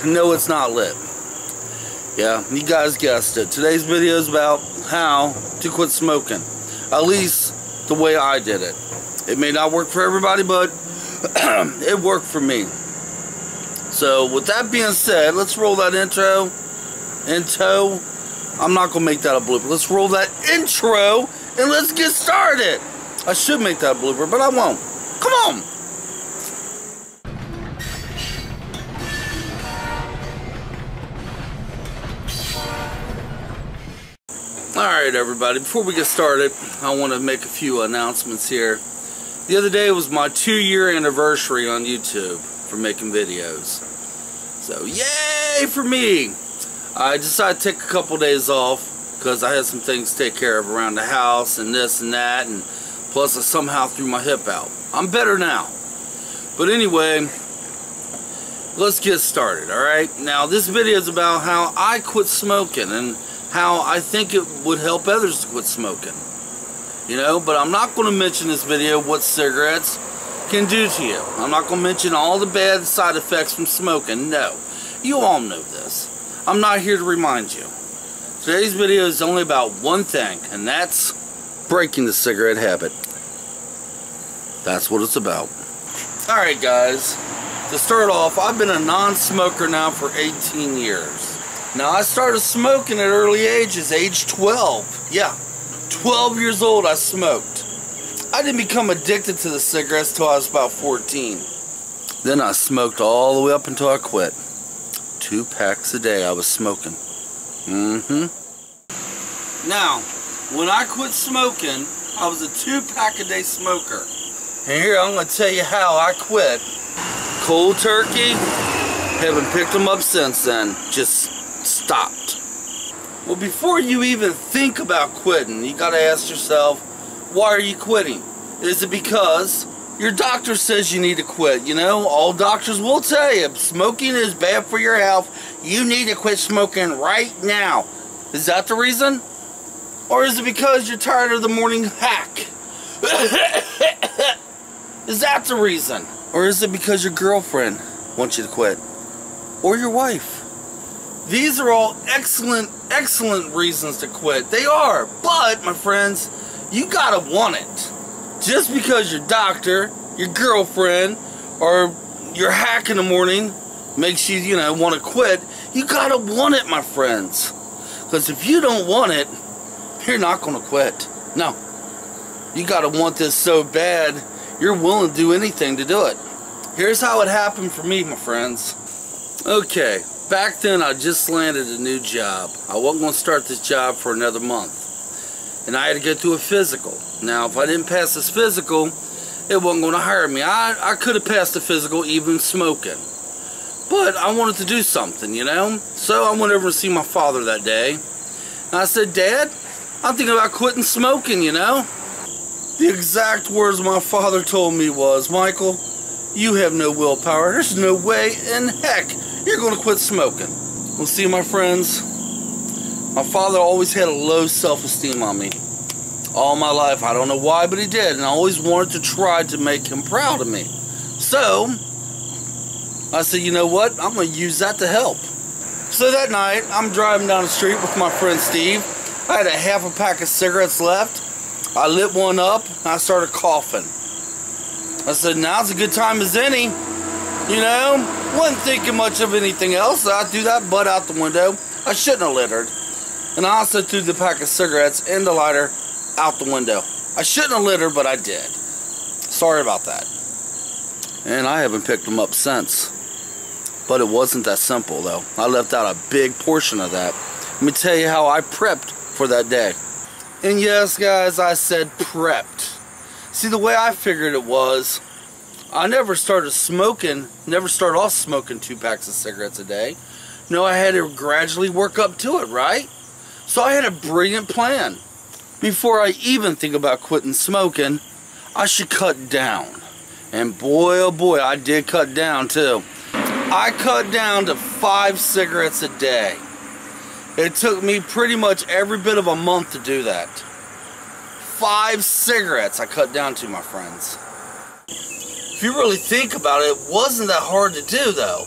No, it's not lit. Yeah, you guys guessed it. Today's video is about how to quit smoking. At least the way I did it. It may not work for everybody, but it worked for me. So with that being said, let's roll that intro. I'm not going to make that a blooper. Let's roll that intro and let's get started. I should make that a blooper, but I won't. Come on. Alright everybody, before we get started, I want to make a few announcements here. The other day was my 2-year anniversary on YouTube for making videos. So yay for me! I decided to take a couple days off because I had some things to take care of around the house and this and that, and plus I somehow threw my hip out. I'm better now. But anyway, let's get started, alright? Now this video is about how I quit smoking and how I think it would help others to quit smoking. You know, but I'm not going to mention this video what cigarettes can do to you. I'm not going to mention all the bad side effects from smoking. No. You all know this. I'm not here to remind you. Today's video is only about one thing, and that's breaking the cigarette habit. That's what it's about. Alright guys, to start off, I've been a non-smoker now for 18 years. Now I started smoking at early ages, age 12. Yeah, 12 years old I smoked. I didn't become addicted to the cigarettes till I was about 14. Then I smoked all the way up until I quit. 2 packs a day I was smoking. Now, when I quit smoking, I was a 2-pack a day smoker. And here I'm going to tell you how I quit. Cold turkey, haven't picked them up since then. Just stopped. Well, before you even think about quitting, you gotta ask yourself, why are you quitting? Is it because your doctor says you need to quit? You know, all doctors will tell you smoking is bad for your health. You need to quit smoking right now. Is that the reason? Or is it because you're tired of the morning hack? Is that the reason? Or is it because your girlfriend wants you to quit? Or your wife? These are all excellent reasons to quit. They are. But, my friends, you gotta want it. Just because your doctor, your girlfriend, or your hack in the morning makes you, you know, want to quit, you gotta want it, my friends. Because if you don't want it, you're not gonna quit. No. You gotta want this so bad, you're willing to do anything to do it. Here's how it happened for me, my friends. Okay. Back then, I just landed a new job. I wasn't going to start this job for another month. And I had to go through a physical. Now, if I didn't pass this physical, it wasn't going to hire me. I could have passed the physical even smoking. But I wanted to do something, you know? So I went over to see my father that day. And I said, Dad, I'm thinking about quitting smoking, you know? The exact words my father told me was, Michael, you have no willpower. There's no way in heck you're going to quit smoking. Well, see, my friends, my father always had a low self-esteem on me. All my life. I don't know why, but he did. And I always wanted to try to make him proud of me. So, I said, you know what? I'm going to use that to help. So that night, I'm driving down the street with my friend Steve. I had a half a pack of cigarettes left. I lit one up, and I started coughing. I said, now's a good time as any. You know? Wasn't thinking much of anything else. I threw that butt out the window. I shouldn't have littered. And I also threw the pack of cigarettes and the lighter out the window. I shouldn't have littered, but I did. Sorry about that. And I haven't picked them up since. But it wasn't that simple, though. I left out a big portion of that. Let me tell you how I prepped for that day. And yes, guys, I said prepped. See, the way I figured it was, I never started off smoking 2 packs of cigarettes a day. No, I had to gradually work up to it, right? So I had a brilliant plan. Before I even think about quitting smoking, I should cut down. And boy, oh boy, I did cut down too. I cut down to 5 cigarettes a day. It took me pretty much every bit of a month to do that. 5 cigarettes I cut down to, my friends. If you really think about it, it wasn't that hard to do, though.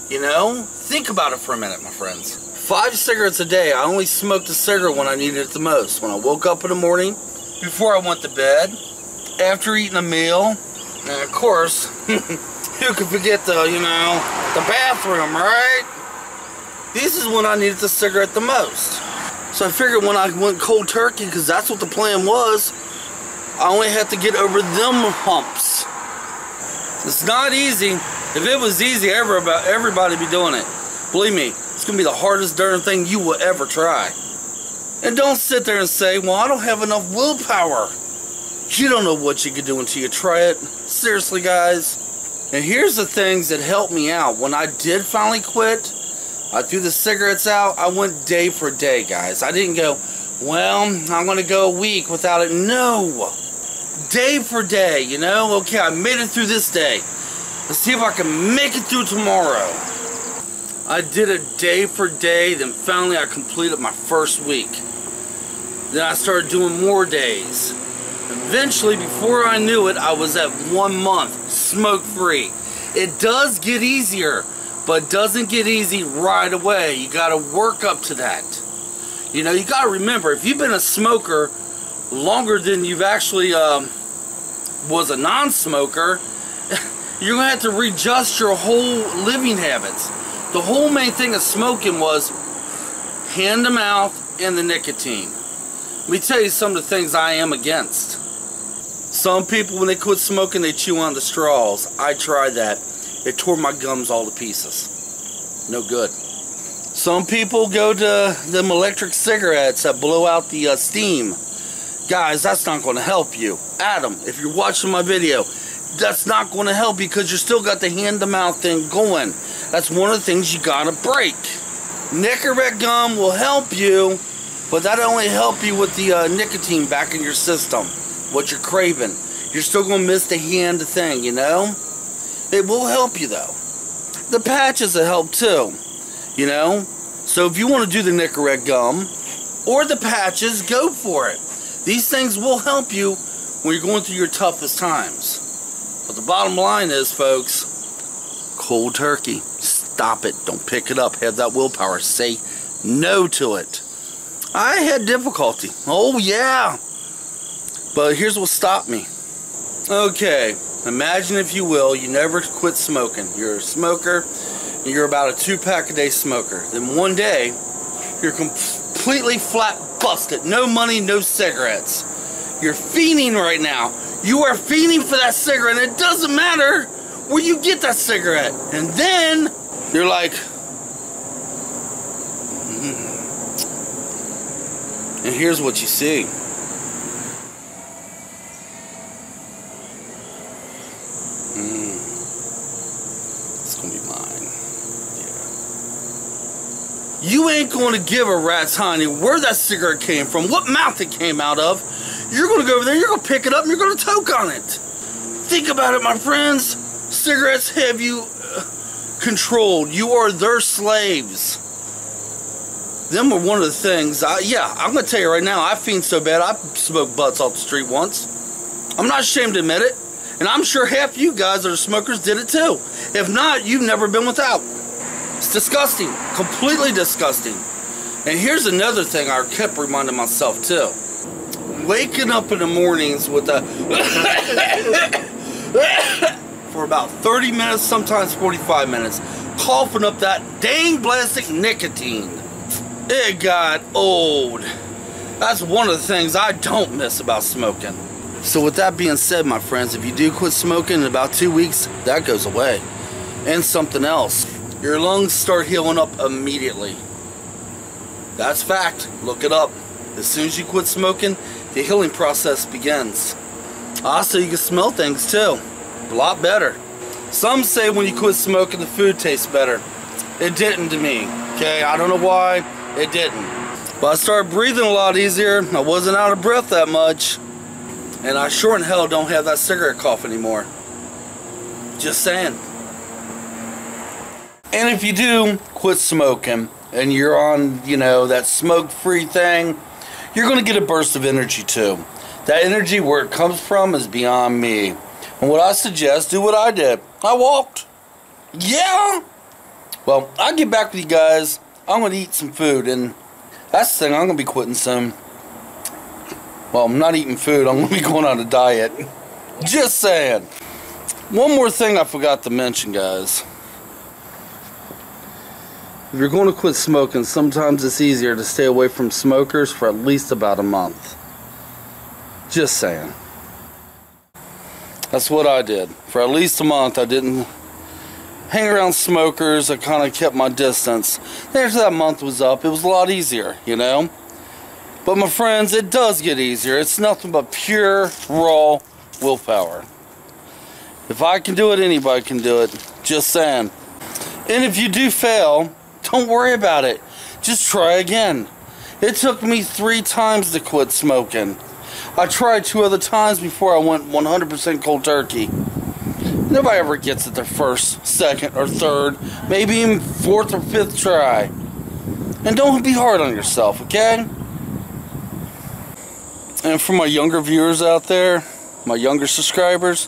You know? Think about it for a minute, my friends. 5 cigarettes a day. I only smoked a cigarette when I needed it the most. When I woke up in the morning, before I went to bed, after eating a meal, and of course, who could forget the, you know, the bathroom, right? This is when I needed the cigarette the most. So I figured when I went cold turkey, because that's what the plan was, I only had to get over them humps. It's not easy. If it was easy, everybody would be doing it. Believe me, it's going to be the hardest darn thing you will ever try. And don't sit there and say, well, I don't have enough willpower. You don't know what you can do until you try it. Seriously, guys. And here's the things that helped me out. When I did finally quit, I threw the cigarettes out. I went day for day, guys. I didn't go, well, I'm going to go a week without it. No. Day for day, you know? Okay, I made it through this day. Let's see if I can make it through tomorrow. I did it day for day. Then finally I completed my first week. Then I started doing more days. Eventually, before I knew it, I was at 1 month, smoke-free. It does get easier, but it doesn't get easy right away. You got to work up to that. You know, you got to remember, if you've been a smoker longer than you've actually was a non-smoker, you're going to have to readjust your whole living habits. The whole main thing of smoking was hand-to-mouth and the nicotine. Let me tell you some of the things I am against. Some people, when they quit smoking, they chew on the straws. I tried that. It tore my gums all to pieces. No good. Some people go to them electric cigarettes that blow out the steam. Guys, that's not going to help you. Adam, if you're watching my video, that's not going to help you because you still got the hand-to-mouth thing going. That's one of the things you got to break. Nicorette gum will help you, but that only help you with the nicotine back in your system. What you're craving. You're still going to miss the hand thing, you know? It will help you, though. The patches will help, too. You know? So if you want to do the Nicorette gum or the patches, go for it. These things will help you when you're going through your toughest times. But the bottom line is, folks, cold turkey. Stop it. Don't pick it up. Have that willpower. Say no to it. I had difficulty. Oh, yeah. But here's what stopped me. Okay, imagine, if you will, you never quit smoking. You're a smoker, and you're about a 2-pack a day smoker. Then one day, you're completely flat busted. No money, no cigarettes. You're fiending right now. You are fiending for that cigarette, and it doesn't matter where you get that cigarette. And then, you're like, and here's what you see. It's gonna be mine. Yeah. You ain't gonna give a rat's hiney where that cigarette came from, what mouth it came out of. You're gonna go over there, you're gonna pick it up, and you're gonna toke on it. Think about it, my friends. Cigarettes have you controlled. You are their slaves. Them are one of the things. I'm gonna tell you right now, I fiend so bad, I smoked butts off the street once. I'm not ashamed to admit it. And I'm sure half you guys that are smokers did it too. If not, you've never been without. It's disgusting. Completely disgusting. And here's another thing I kept reminding myself too. Waking up in the mornings with a for about 30 minutes, sometimes 45 minutes, coughing up that dang blasted nicotine. It got old. That's one of the things I don't miss about smoking. So with that being said, my friends, if you do quit smoking in about 2 weeks, that goes away. And something else. Your lungs start healing up immediately. That's fact. Look it up. As soon as you quit smoking, the healing process begins. Also, you can smell things too. A lot better. Some say when you quit smoking, the food tastes better. It didn't to me. Okay, I don't know why. It didn't. But I started breathing a lot easier. I wasn't out of breath that much. And I sure in hell don't have that cigarette cough anymore. Just saying. And if you do quit smoking and you're on, you know, that smoke-free thing, you're going to get a burst of energy too. That energy, where it comes from, is beyond me. And what I suggest, do what I did. I walked. Yeah. Well, I'll get back with you guys. I'm going to eat some food, and that's the thing, I'm going to be quitting soon. Well, I'm not eating food, I'm going to be going on a diet. Just saying. One more thing I forgot to mention, guys. If you're going to quit smoking, sometimes it's easier to stay away from smokers for at least about a month. Just saying. That's what I did. For at least a month, I didn't hang around smokers. I kind of kept my distance. After that month was up, it was a lot easier, you know? But my friends, it does get easier. It's nothing but pure, raw willpower. If I can do it, anybody can do it. Just saying. And if you do fail, don't worry about it. Just try again. It took me 3 times to quit smoking. I tried 2 other times before I went 100% cold turkey. Nobody ever gets it their first, second, or third, maybe even 4th or 5th try. And don't be hard on yourself, okay? And for my younger viewers out there, my younger subscribers,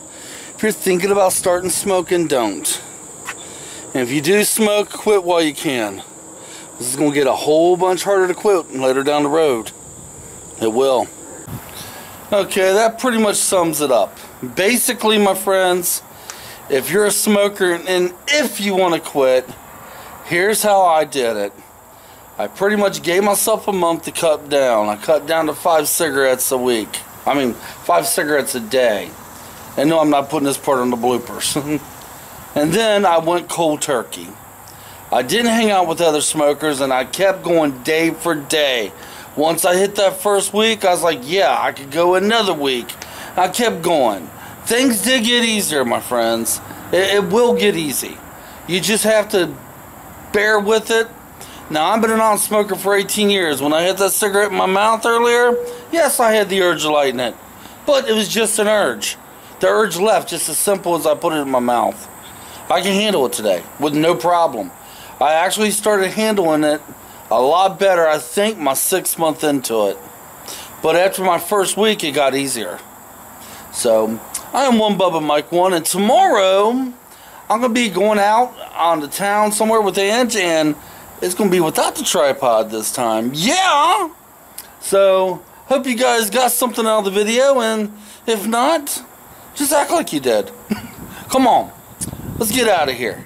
if you're thinking about starting smoking, don't. And if you do smoke, quit while you can. This is going to get a whole bunch harder to quit later down the road. It will. Okay, that pretty much sums it up. Basically, my friends, if you're a smoker and if you want to quit, here's how I did it. I pretty much gave myself a month to cut down. I cut down to 5 cigarettes a week. I mean, 5 cigarettes a day. And no, I'm not putting this part on the bloopers. And then I went cold turkey. I didn't hang out with other smokers, and I kept going day for day. Once I hit that first week, I was like, yeah, I could go another week. I kept going. Things did get easier, my friends. It will get easy. You just have to bear with it. Now, I've been a non-smoker for 18 years. When I hit that cigarette in my mouth earlier, yes, I had the urge to lighten it. But it was just an urge. The urge left just as simple as I put it in my mouth. I can handle it today with no problem. I actually started handling it a lot better, I think, my 6th month into it. But after my first week, it got easier. So, I am one Bubba Mike 1, and tomorrow, I'm going to be going out on the town somewhere with Ange, and it's going to be without the tripod this time. Yeah! So, hope you guys got something out of the video, and if not, just act like you did. Come on, let's get out of here.